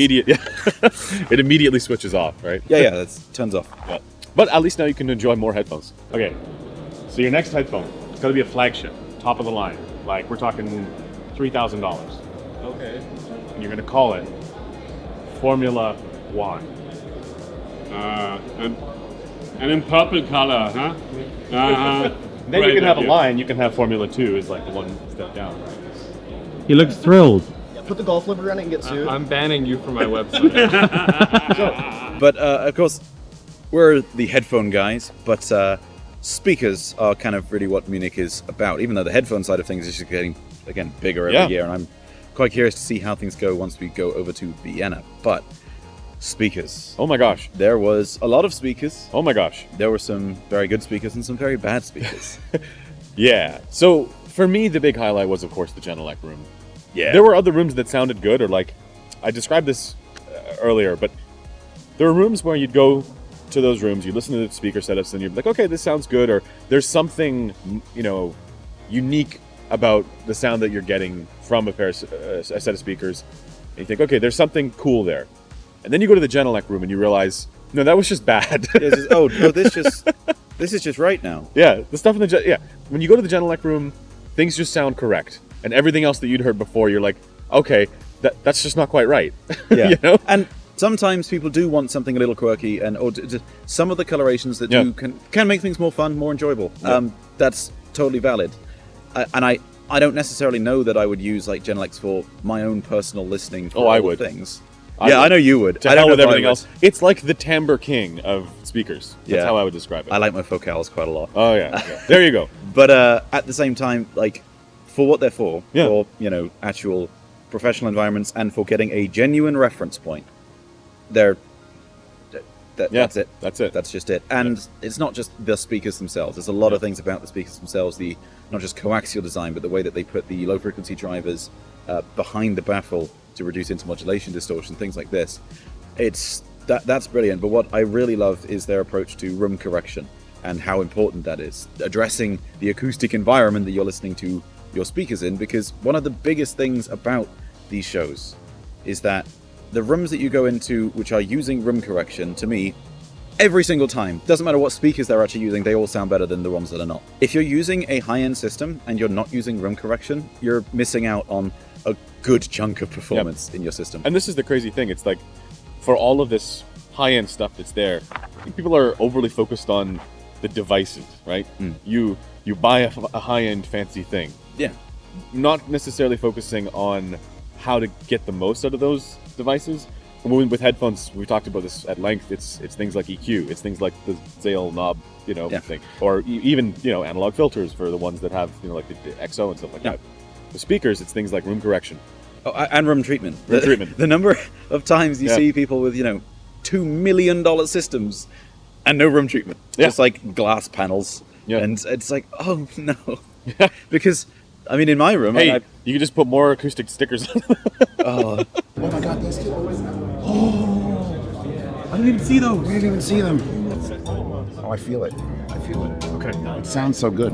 It immediately switches off, right? Yeah, that turns off. Yeah. But at least now you can enjoy more headphones. Okay, so your next headphone, it's got to be a flagship, top of the line. Like we're talking $3,000. Okay. And you're going to call it Formula One. And in purple color, huh? Then you can have a line. You can have Formula 2 is like the one step down. He looks thrilled. Yeah, put the golf livery on it and get sued. I'm banning you from my website. But of course, we're the headphone guys, but speakers are kind of really what Munich is about, even though the headphone side of things is just getting, again, bigger every year, and I'm quite curious to see how things go once we go over to Vienna. But speakers. Oh my gosh. There was a lot of speakers. Oh my gosh. There were some very good speakers and some very bad speakers. Yeah. So for me, the big highlight was, of course, the GENELEC room. Yeah. There were other rooms that sounded good, or like, I described this earlier, but there were rooms where you'd go to those rooms, you listen to the speaker setups, and you'd be like, okay, this sounds good, or there's something, you know, unique about the sound that you're getting from a set of speakers, and you think, okay, there's something cool there. And then you go to the GENELEC room and you realize, no, that was just bad. This is just right now. Yeah, the stuff in the when you go to the GENELEC room, things just sound correct, and everything else that you'd heard before, you're like, okay, that's just not quite right. Yeah, you know? And sometimes people do want something a little quirky, and some of the colorations that can make things more fun, more enjoyable. Yeah. That's totally valid. And I don't necessarily know that I would use like GENELECs for my own personal listening. For I would. Things. I know you would. To hell with everything else. It's like the timbre king of speakers. That's how I would describe it. I like my focals quite a lot. Oh yeah. There you go. But at the same time, like for what they're for actual professional environments and for getting a genuine reference point, that's it. That's it. That's just it. And it's not just the speakers themselves. There's a lot of things about the speakers themselves. Not just coaxial design, but the way that they put the low frequency drivers behind the baffle to reduce intermodulation distortion, things like this. That's brilliant. But what I really love is their approach to room correction and how important that is. Addressing the acoustic environment that you're listening to your speakers in, because one of the biggest things about these shows is that the rooms that you go into which are using room correction, to me, every single time, doesn't matter what speakers they're actually using, they all sound better than the ones that are not. If you're using a high-end system and you're not using room correction, you're missing out on a good chunk of performance in your system. And this is the crazy thing. It's like, for all of this high-end stuff that's there, I think people are overly focused on the devices, right? You buy a high-end fancy thing. Yeah. Not necessarily focusing on how to get the most out of those devices. With headphones, we talked about this at length. It's things like EQ. It's things like the Zähl knob, thing, or even analog filters for the ones that have like the XO and stuff like that. The speakers, it's things like room correction. Oh, and room treatment. Room treatment. The number of times you see people with $2 million systems and no room treatment, just like glass panels, and it's like, oh no, because I mean in my room, you can just put more acoustic stickers on. Oh my god, these two. I didn't even see those. We didn't even see them. Oh, I feel it. Okay. It sounds so good.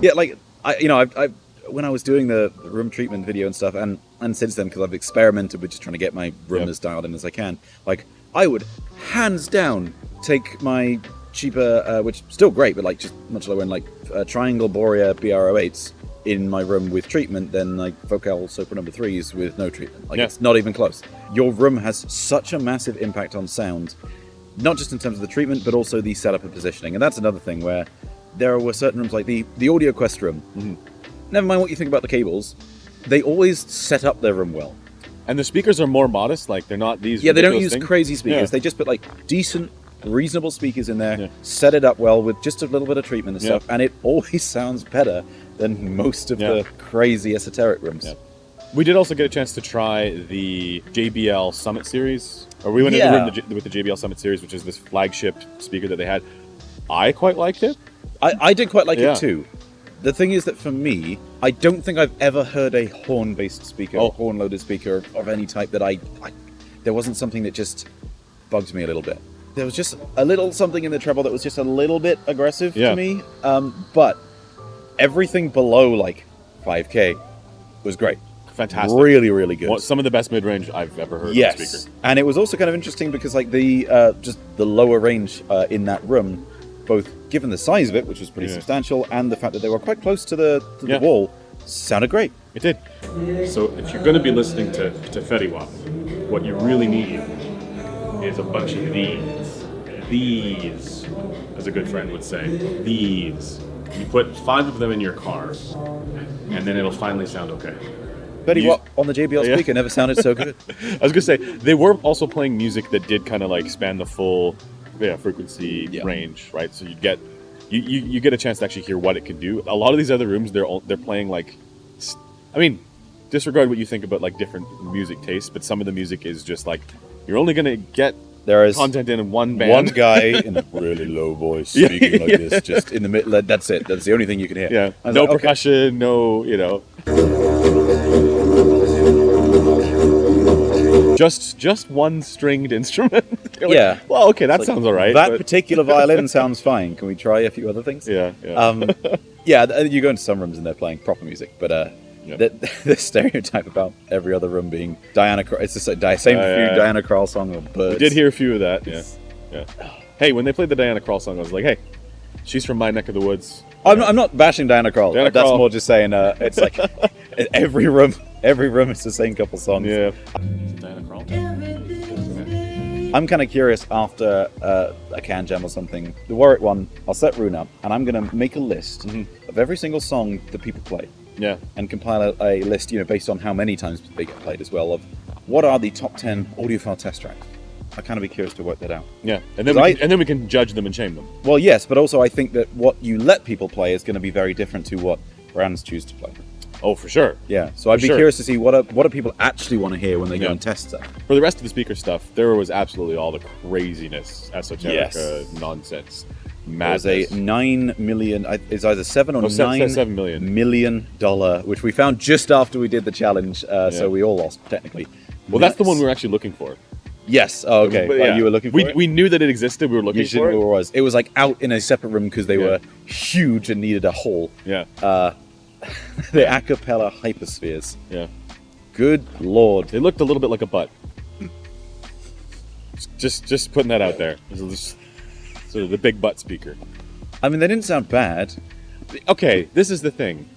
Yeah, like I when I was doing the room treatment video and stuff, and since then, because I've experimented with just trying to get my room as dialed in as I can, like I would hands down take my cheaper, which still great, but like just much lower end, like Triangle Borea BR08s in my room with treatment than like Focal Super number 3s with no treatment. Like it's not even close. Your room has such a massive impact on sound, not just in terms of the treatment, but also the setup and positioning. And that's another thing where there were certain rooms like the Audioquest room. Never mind what you think about the cables, they always set up their room well. And the speakers are more modest, like they're not these. Yeah, they don't use crazy speakers. They just put like decent, reasonable speakers in there, set it up well with just a little bit of treatment and stuff, and it always sounds better than most of the crazy esoteric rooms. We did also get a chance to try the JBL Summit series, or we went in the room with the JBL Summit series, which is this flagship speaker that they had. I quite liked it. I did quite like it too. The thing is that for me, I don't think I've ever heard a horn-based speaker, horn-loaded speaker of any type that there wasn't something that just bugged me a little bit. There was just a little something in the treble that was just a little bit aggressive to me. But everything below like 5K was great. Fantastic. Really, really good. Some of the best mid-range I've ever heard of a speaker. And it was also kind of interesting because like the just the lower range in that room, both given the size of it, which was pretty substantial, and the fact that they were quite close to the wall, sounded great. It did. So if you're going to be listening to FediWap, what you really need is a bunch of these. These, as a good friend would say, these. You put 5 of them in your car, and then it'll finally sound okay. FediWap on the JBL speaker never sounded so good. I was gonna say they were also playing music that did kind of like span the full frequency range, right? So you get a chance to actually hear what it could do. A lot of these other rooms, they're playing like, I mean, disregard what you think about like different music tastes, but some of the music is just like you're only gonna get content in one band. One guy in a really low voice speaking like this, just in the middle. That's it. That's the only thing you can hear. Yeah, no percussion, no, just one stringed instrument. Yeah. Well, okay, that sounds all right. That particular violin sounds fine. Can we try a few other things? Yeah. You go into some rooms and they're playing proper music, but the stereotype about every other room being Diana Krall, it's the same Diana Krall song of Birds. We did hear a few of that. Yeah. Hey, when they played the Diana Krall song, I was like, hey, she's from my neck of the woods. I'm not bashing Diana Krall. That's Krall. more just saying it's like every room is the same couple songs. Yeah. Diana Krall. I'm kind of curious after a can jam or something. The Warwick one, I'll set Rune up, and I'm going to make a list of every single song that people play. Yeah. And compile a list, based on how many times they get played as well, of what are the top 10 audiophile test tracks. I'd kind of be curious to work that out. Yeah, and then we can judge them and shame them. Well, yes, but also I think that what you let people play is going to be very different to what brands choose to play. Oh, for sure. Yeah, so I'd be curious to see what do people actually want to hear when they go and test stuff. For the rest of the speaker stuff, there was absolutely all the craziness, esoteric nonsense. Madness. There's a $9 million, it's either $7 or $9 million, which we found just after we did the challenge, so we all lost, technically. Well, that's the one we were actually looking for. Yes, oh, okay. But, you were looking for it? We knew that it existed, we were looking for it. It was like out in a separate room because they were huge and needed a hole. Yeah. The a cappella hyperspheres. Yeah. Good lord. They looked a little bit like a butt. Just putting that out there. Sort of the big butt speaker. I mean, they didn't sound bad. Okay, this is the thing.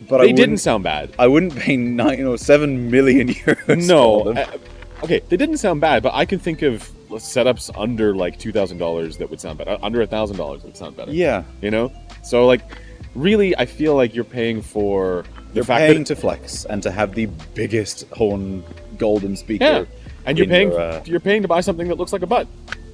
But they didn't sound bad. I wouldn't pay 9 or 7 million euros. No. For them. Okay, they didn't sound bad, but I can think of setups under like $2,000 that would sound better. Under $1,000 that would sound better. Yeah. So like, really, I feel like you're paying for You're paying to flex and to have the biggest horn golden speaker. Yeah, and you're paying to buy something that looks like a butt.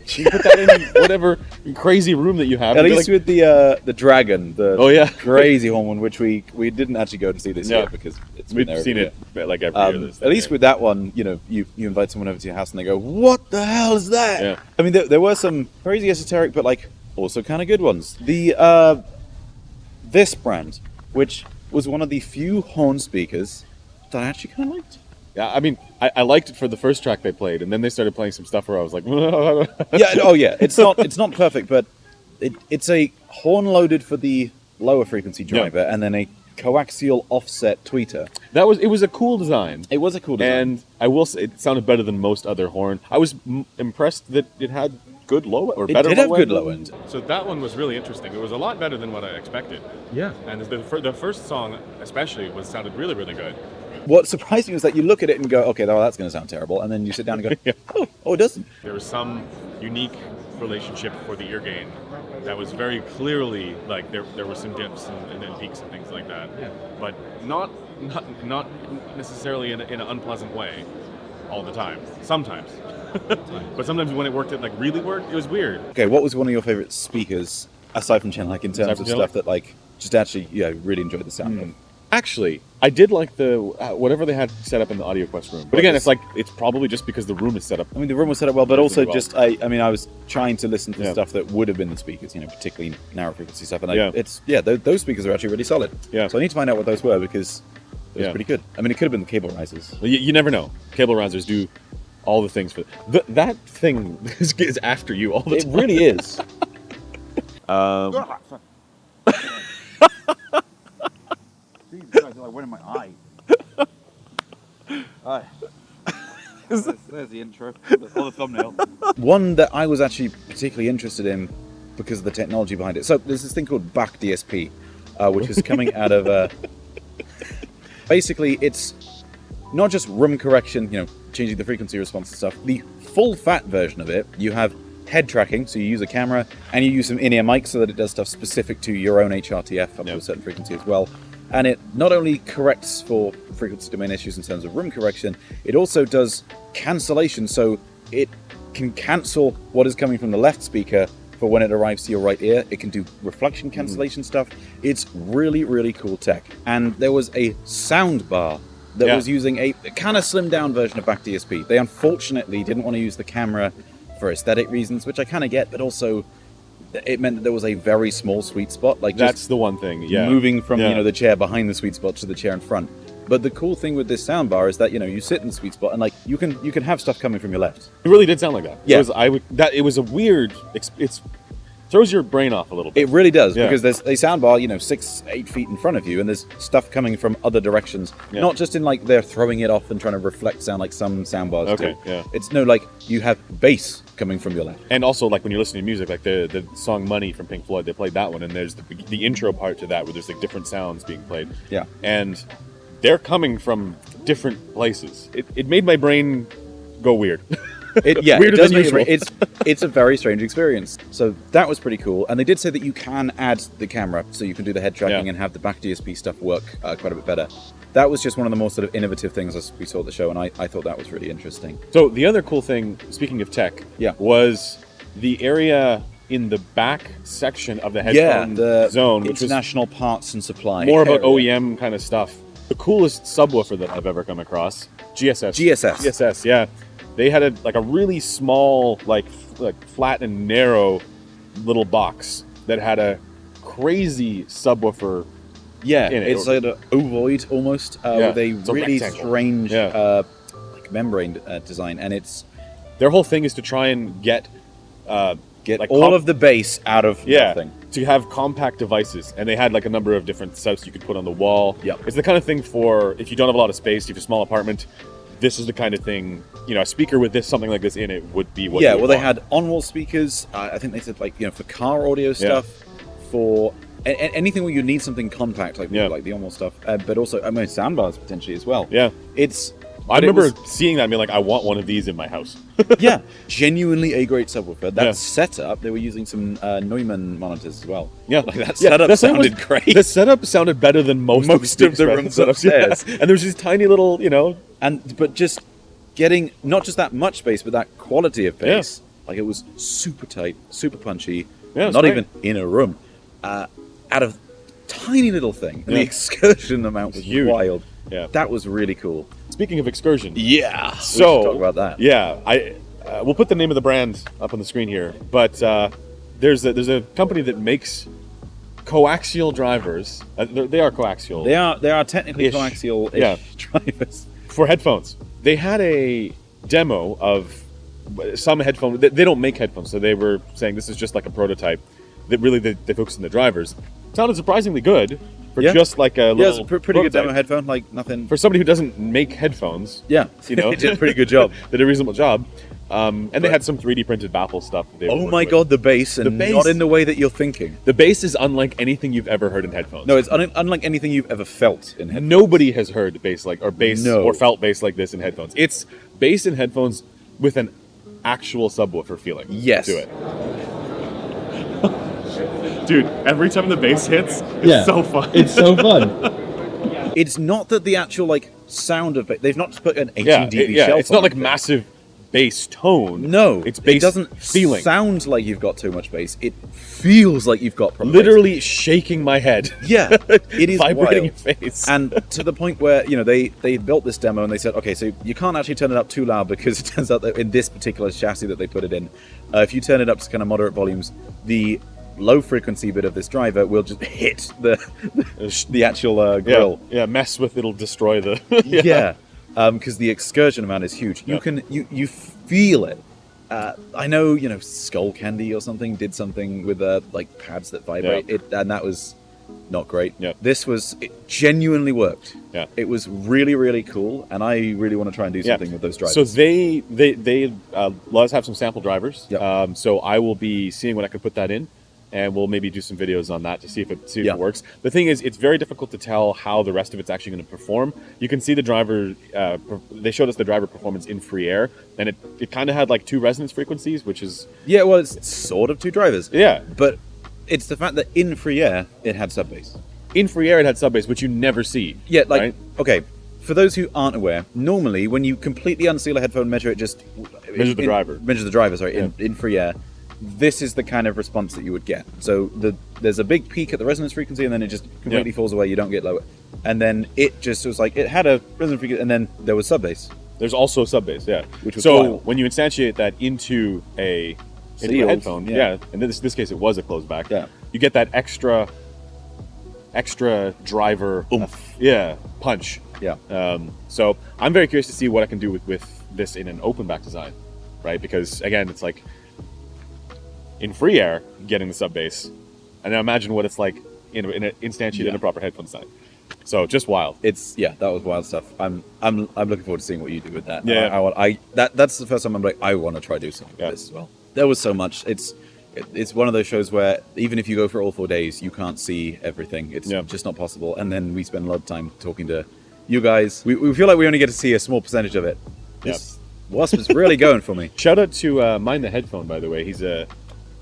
You can put that in whatever crazy room that you have. At least with the dragon, the crazy horn one, which we didn't actually go to see this year because we've seen it like every year. At least with that one, you invite someone over to your house and they go, "What the hell is that?" Yeah. I mean, there were some crazy esoteric, but like also kind of good ones. The this brand, which was one of the few horn speakers that I actually kind of liked. Yeah, I mean, I liked it for the first track they played, and then they started playing some stuff where I was like, It's not perfect, but it's a horn loaded for the lower frequency driver, and then a coaxial offset tweeter. It was a cool design. It was a cool design, and I will say it sounded better than most other horn. I was impressed that it had good low or better. It did have good low end. So that one was really interesting. It was a lot better than what I expected. Yeah, and the first song especially sounded really, really good. What surprised me was that you look at it and go, okay, well, that's going to sound terrible, and then you sit down and go, oh, it doesn't. There was some unique relationship for the ear gain that was very clearly like there were some dips and then peaks and things like that, but not necessarily in an unpleasant way all the time. Sometimes, but sometimes when it worked, it really worked. It was weird. Okay, what was one of your favorite speakers aside from GENELEC in terms of stuff that just actually really enjoyed the sound of? Actually, I did like the whatever they had set up in the AudioQuest room. But again, it's probably just because the room is set up. I mean, the room was set up well, but also just I was trying to listen to stuff that would have been the speakers, particularly narrow frequency stuff, and those speakers are actually really solid. Yeah. So I need to find out what those were because it was pretty good. I mean, it could have been the cable risers. Well, you never know. Cable risers do all the things for that thing is after you all the time. It really is. I went in my eye. Alright. There's the intro. Or the thumbnail. One that I was actually particularly interested in because of the technology behind it. So there's this thing called Bach DSP, which is coming out of basically it's not just room correction, changing the frequency response and stuff. The full fat version of it, you have head tracking, so you use a camera and you use some in-ear mics so that it does stuff specific to your own HRTF up to a certain frequency as well. And it not only corrects for frequency domain issues in terms of room correction, it also does cancellation, so it can cancel what is coming from the left speaker for when it arrives to your right ear. It can do reflection cancellation stuff. It's really, really cool tech. And there was a soundbar that was using a kind of slimmed down version of back DSP. They unfortunately didn't want to use the camera for aesthetic reasons, which I kind of get, but also it meant that there was a very small sweet spot. Like that's the one thing, moving from the chair behind the sweet spot to the chair in front. But the cool thing with this soundbar is that you sit in the sweet spot and like you can have stuff coming from your left. It really did sound like that. Yeah, it was a weird. It's throws your brain off a little bit. It really does, because there's a soundbar 6-8 feet in front of you, and there's stuff coming from other directions. Not just in like they're throwing it off and trying to reflect sound like some soundbars do. It's like you have bass coming from your left. And also like when you're listening to music, like the song "Money" from Pink Floyd, they played that one, and there's the intro part to that where there's like different sounds being played. Yeah, and they're coming from different places. It made my brain go weird. Weirder than usual. It's a very strange experience. So that was pretty cool. And they did say that you can add the camera, so you can do the head tracking and have the back DSP stuff work quite a bit better. That was just one of the more sort of innovative things as we saw at the show, and I thought that was really interesting. So the other cool thing, speaking of tech, was the area in the back section of the headphone zone, which was international parts and supply. More about OEM kind of stuff. The coolest subwoofer that I've ever come across, GSS, yeah. They had a really small, like flat and narrow little box that had a crazy subwoofer. Yeah, in it. It's like an ovoid almost with a really strange like membrane design, and it's their whole thing is to try and get like all of the bass out of nothing. To have compact devices, and they had like a number of different setups you could put on the wall. It's the kind of thing for if you don't have a lot of space, you have a small apartment. This is the kind of thing, a speaker with something like this in it would be what. They had on-wall speakers. I think they said for car audio stuff, for anything where you need something compact, like the on-wall stuff, but also soundbars potentially as well. Yeah, I remember seeing that and being like, I want one of these in my house. Yeah, genuinely a great subwoofer. That setup, they were using some Neumann monitors as well. Yeah, that setup sounded great. The setup sounded better than most of the rooms upstairs. And there's these tiny little, but just getting not just that much bass, but that quality of bass. Like it was super tight, super punchy. Yeah, not even in a room. Out of tiny little thing, and the excursion amount was huge. Wild. Yeah, that was really cool. Speaking of excursion, so we should talk about that. Yeah, we'll put the name of the brand up on the screen here, but there's a company that makes coaxial drivers. They are coaxial. They are technically coaxial drivers for headphones. They had a demo of some headphone. They don't make headphones, so they were saying this is just like a prototype. That really they focus on the drivers. Sounded surprisingly good for just like a little. Yeah, it's a pretty good demo headphone. Like nothing for somebody who doesn't make headphones. Yeah, they did a pretty good job. Did a reasonable job. And they had some 3D printed baffle stuff. Oh my god, the bass, and not in the way that you're thinking. The bass is unlike anything you've ever heard in headphones. No, it's unlike anything you've ever felt in headphones. Nobody has heard bass or felt bass like this in headphones. It's bass in headphones with an actual subwoofer feeling. Yes. To it. Dude, every time the bass hits, it's so fun. It's so fun. It's not that the actual sound of it. They've not just put an 18 dB shelf. It's not like massive bass tone. No, it's bass. It doesn't feeling. Sound like you've got too much bass. It feels like you've got literally bass. Shaking my head. Yeah, it is vibrating wild. your face, and to the point where they built this demo and they said, okay, so you can't actually turn it up too loud because it turns out that in this particular chassis that they put it in, if you turn it up to kind of moderate volumes, the low frequency bit of this driver will just hit the actual grill. Yeah, mess with it'll destroy the. Because the excursion amount is huge. You feel it. I know Skull Candy or something did something with pads that vibrate. And that was not great. Yeah. It genuinely worked. Yeah. It was really, really cool, and I really want to try and do something with those drivers. So they let us have some sample drivers. Yep. So I will be seeing when I can put that in. and we'll maybe do some videos on that to see if it works. The thing is, it's very difficult to tell how the rest of it's actually going to perform. You can see the driver, they showed us the driver performance in free air, and it kind of had like 2 resonance frequencies, which is... Yeah, well, it's sort of 2 drivers. Yeah. But it's the fact that in free air, it had sub bass. In free air, it had sub bass, which you never see. Yeah, like, right? Okay, for those who aren't aware, normally when you completely unseal a headphone, measure it just... Measures the driver. Measures the driver, sorry, in free air. This is the kind of response that you would get. So there's a big peak at the resonance frequency, and then it just completely falls away. You don't get lower. And then it just was like, it had a resonance frequency, and then there was sub bass. There's also sub bass, yeah. Which was so wild. when you instantiate that into a headphone, in this case it was a closed back, you get that extra driver oomph. Punch. Yeah. So I'm very curious to see what I can do with this in an open back design, right? Because again, it's like in free air getting the sub bass, and now imagine what it's like in an instantiated in a proper headphone design. So just wild. That was wild stuff. I'm looking forward to seeing what you do with that. Yeah. That's the first time I'm like, I want to try do something with this as well. There was so much. It's one of those shows where even if you go for all 4 days, you can't see everything. It's just not possible. And then we spend a lot of time talking to you guys. We feel like we only get to see a small percentage of it. This Wasp is really going for me. Shout out to Mind the Headphone, by the way. He's a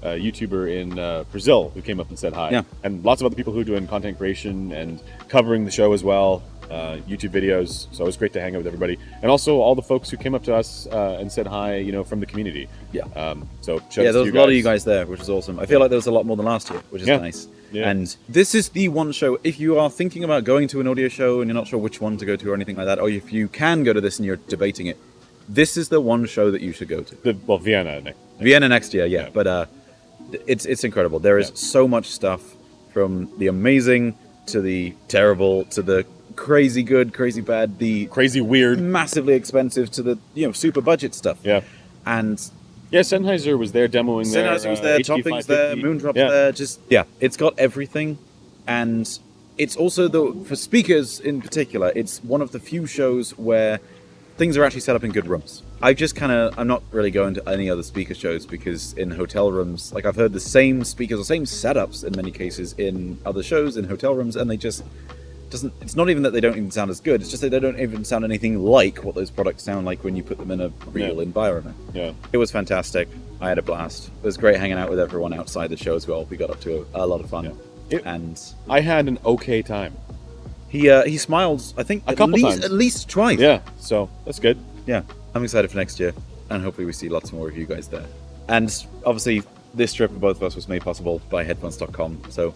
YouTuber in Brazil who came up and said hi. Yeah. And lots of other people who are doing content creation and covering the show as well, YouTube videos. So it was great to hang out with everybody. And also all the folks who came up to us and said hi, from the community. Yeah. So there was a lot of you guys there, which is awesome. I feel like there was a lot more than last year, which is nice. Yeah. And this is the one show, if you are thinking about going to an audio show and you're not sure which one to go to or anything like that, or if you can go to this and you're debating it, this is the one show that you should go to. Vienna. Vienna next year, but it's incredible. There is so much stuff, from the amazing to the terrible to the crazy good, crazy bad, the crazy weird, massively expensive to the super budget stuff. Yeah. And Sennheiser was there demoing their Sennheiser was there, Topping's there, Moondrop's there. It's got everything, and it's also for speakers in particular, it's one of the few shows where things are actually set up in good rooms. I'm not really going to any other speaker shows, because in hotel rooms, like, I've heard the same speakers or same setups in many cases in other shows in hotel rooms, and they just it's not even that they don't even sound as good, it's just that they don't even sound anything like what those products sound like when you put them in a real environment. Yeah. It was fantastic. I had a blast. It was great hanging out with everyone outside the show as well. We got up to a lot of fun. And I had an okay time. He smiled, I think, a couple times. At least twice. Yeah, so that's good. Yeah, I'm excited for next year, and hopefully we see lots more of you guys there. And obviously, this trip for both of us was made possible by Headphones.com, so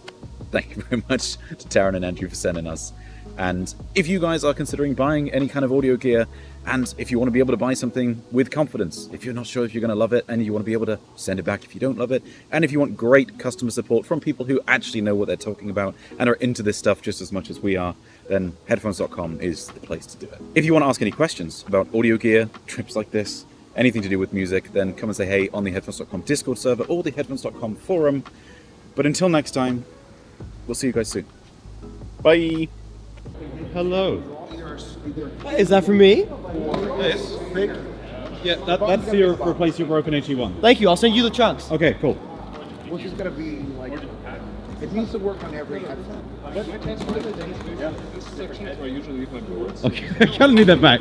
thank you very much to Taryn and Andrew for sending us. And if you guys are considering buying any kind of audio gear, and if you want to be able to buy something with confidence, if you're not sure if you're going to love it, and you want to be able to send it back if you don't love it, and if you want great customer support from people who actually know what they're talking about and are into this stuff just as much as we are, then Headphones.com is the place to do it. If you want to ask any questions about audio gear, trips like this, anything to do with music, then come and say hey on the Headphones.com Discord server or the Headphones.com forum. But until next time, we'll see you guys soon. Bye! Hello. Is that for me? Yes. Yeah, that's your replace your broken HE1. Thank you. I'll send you the chunks. Okay, cool. Which is going to be like, it needs to work on every headphone. Okay, I kind of need that back.